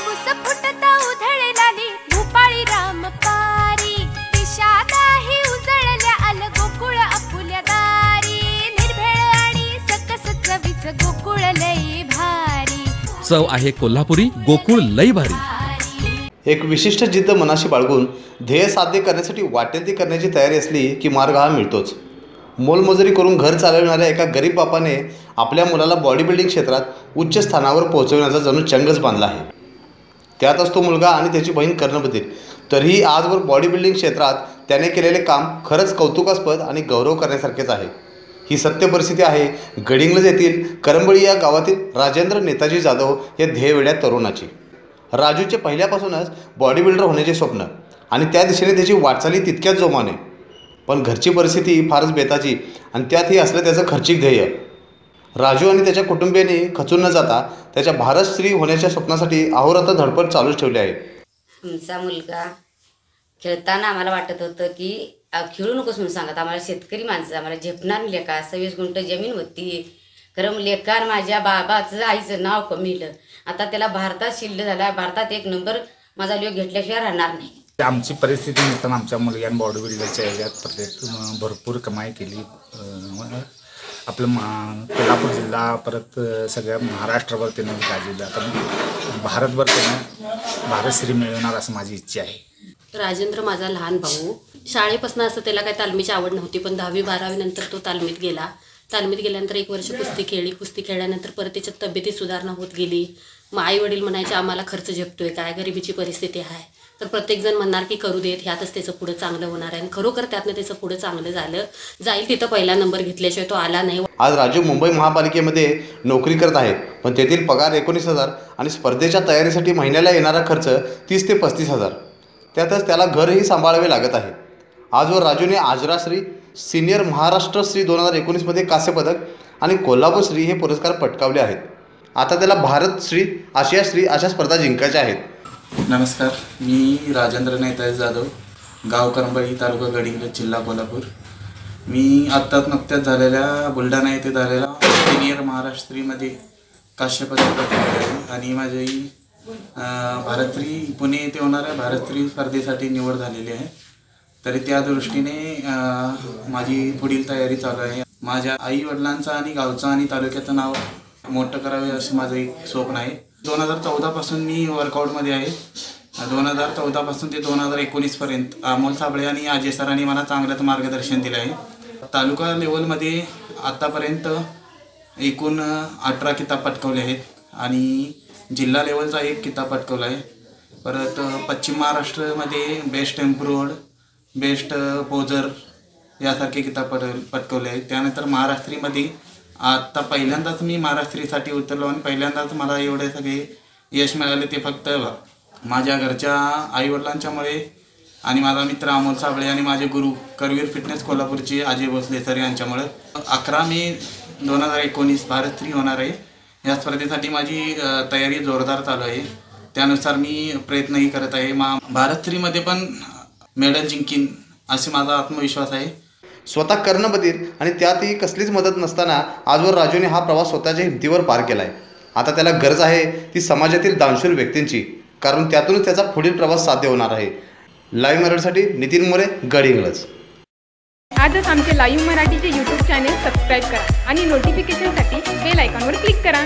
कापूस फुटता उधळलाली भूपाळी रामपारी दिशादाही उजळल्या आल गोकुळ आपुल्या दारी निर्भेळ आणि सकस चवीच गोकुळ लई भारी चव आहे कोल्हापुरी गोकुळ लई भारी। एक विशिष्ट जिद्द मनाशी बाळगून ध्येय साध्य करण्यासाठी वाटेल ती करण्याची तयारी असली की मार्ग हा मिळतोच। मोलमजुरी करून घर चालवणाऱ्या एका गरीब बापाने आपल्या मुलाला बॉडी बिल्डिंग क्षेत्रात उच्च स्थानावर पोहोचवण्याचा जणू चंगच बांधला आहे। त्यातच तो मुलगा आणि त्याची बहीण कर्णबधीर। तरीही आजवर बॉडी बिल्डिंग क्षेत्रात त्याने केलेले काम खरंच कौतुकास्पद आणि गौरव करण्यासारखेच आहे। ही सत्य परिस्थिती आहे गडिंग्लज येथील करंबळी या गावातील राजेंद्र नेताजी जाधव या ध्येयवेड्या तरुणाची। राजूचे पहिल्यापासूनच बॉडी बिल्डर होण्याचे स्वप्न आणि त्या दिशेने त्याची वाटचाली तितक्याच जोमाने, पण घरची परिस्थिती फारच बेताची आणि त्यातही असलं त्याचं खर्चिक ध्येय। राजू आणि त्याच्या कुटुंबियांनी खचून न जाता त्याच्या भारत स्त्री होण्याच्या स्वप्नासाठी अहोरात्र धडपड चालूच ठेवली आहे। आमचा मुलगा खेळताना आम्हाला वाटत होतं की खेळू नकोस म्हणून सांगत, आम्हाला शेतकरी माणसं आम्हाला झेपणार लेका 26 गुंठ जमीन होती, खरं लेकार माझ्या बाबाचं आईचं नाव कमीलं, आता त्याला भारतात शिल्ड झाला, भारतात एक नंबर माझा लोक घेतल्याशिवाय राहणार नाही। आमची परिस्थिती नसताना आमच्या मुलग्यानं बॉडी बिल्डरच्या एरियात भरपूर कमाई केली। आपलं कोल्हापूर जिल्हा परत सगळ्या महाराष्ट्रावर त्यानं गाजवलं, आता भारतभर त्यानं भारतश्री मिळवणार असं माझी इच्छा आहे। राजेंद्र माझा लहान भाऊ शाळेपासून असं त्याला काही तालमीची आवड नव्हती, पण 10वी-12वी नंतर तो तालमीत गेला। तालमीत गेल्यानंतर 1 वर्ष कुस्ती खेळली, कुस्ती खेळल्यानंतर परत त्याच्यात तब्येतीत सुधारणा होत गेली। मग आई वडील म्हणायचे आम्हाला खर्च झेपतोय काय, गरिबीची परिस्थिती आहे, तर प्रत्येकजण म्हणणार की करू देत, ह्यातच त्याचं पुढं चांगलं होणार आहे। आणि खरोखर त्यातनं त्याचं पुढं चांगलं झालं, जाईल तिथं पहिला नंबर घेतल्याशिवाय तो आला नाही। आज राजू मुंबई महापालिकेमध्ये नोकरी करत आहेत, पण तेथील पगार 19,000 आणि स्पर्धेच्या तयारीसाठी महिन्याला येणारा खर्च 30 ते 35,000, त्यातच त्याला घरही सांभाळावे लागत आहे। आजवर राजूने आजराश्री सिनियर महाराष्ट्र श्री 2019मध्ये कांस्यपदक आणि कोल्हापूर श्री हे पुरस्कार पटकावले आहेत। आता त्याला भारत श्री, आशिया श्री अशा स्पर्धा जिंकायच्या आहेत। नमस्कार, मी राजेंद्र नेताजी जाधव, गाव करंबळी, तालुका गडिंग्लज, जिल्हा कोल्हापूर। मी आत्ताच नुकत्याच झालेल्या बुलढाणा येथे झालेल्या सिनियर महाराष्ट्र श्रीमध्ये कांस्यपदक पटकावले आहे आणि माझी भारतश्री पुणे येथे होणाऱ्या भारतश्री स्पर्धेसाठी निवड झालेली आहे। तरी त्या दृष्टीने माझी पुढील तयारी चालू आहे। माझ्या आई वडिलांचं आणि गावचं आणि तालुक्याचं नाव मोठं करावे असं माझं एक स्वप्न आहे। 2014पासून मी वर्कआउटमध्ये आहे। 2014पासून ते 2019पर्यंत अमोल साबळे आणि अजय सरांनी मला चांगलंच मार्गदर्शन दिलं आहे। तालुका लेवलमध्ये आत्तापर्यंत एकूण 18 किताब पटकावले आहेत आणि जिल्हा लेवलचा 1 किताब पटकावला आहे। परत पश्चिम महाराष्ट्रामध्ये बेस्ट इम्प्रूव्ड, बेस्ट पोजर यासारखे किताब पटकावले आहेत। त्यानंतर महाराष्ट्रीमध्ये आत्ता पहिल्यांदाच मी महाराष्ट्रीसाठी उतरलो आणि पहिल्यांदाच मला एवढे सगळे यश मिळाले ते फक्त माझ्या घरच्या आईवडिलांच्यामुळे आणि माझा मित्र अमोल साबळे आणि माझे गुरु करवीर फिटनेस कोल्हापूरचे अजय भोसले सर यांच्यामुळे। 11 मे 2019 भारतश्री होणार आहे। या स्पर्धेसाठी माझी तयारी जोरदार चालू आहे, त्यानुसार मी प्रयत्नही करत आहे। भारतश्रीमध्ये पण मेडल जिंकीन असे माझा आत्मविश्वास आहे। स्वतः कर्णबधीर आणि त्यातही कसलीच मदत नसताना आजवर राजूने हा प्रवास स्वतःच्या हिमतीवर पार केला आहे। आता त्याला गरज आहे ती समाजातील दानशूर व्यक्तींची, कारण त्यातूनच त्याचा पुढील प्रवास साध्य होणार आहे। लाईव्ह मराठीसाठी नितीन मोरे, गडिंग्लज। आजच आमचे लाईव्ह मराठीचे YouTube चॅनेल सबस्क्राईब करा आणि नोटिफिकेशनसाठी बेल आयकॉनवर क्लिक करा।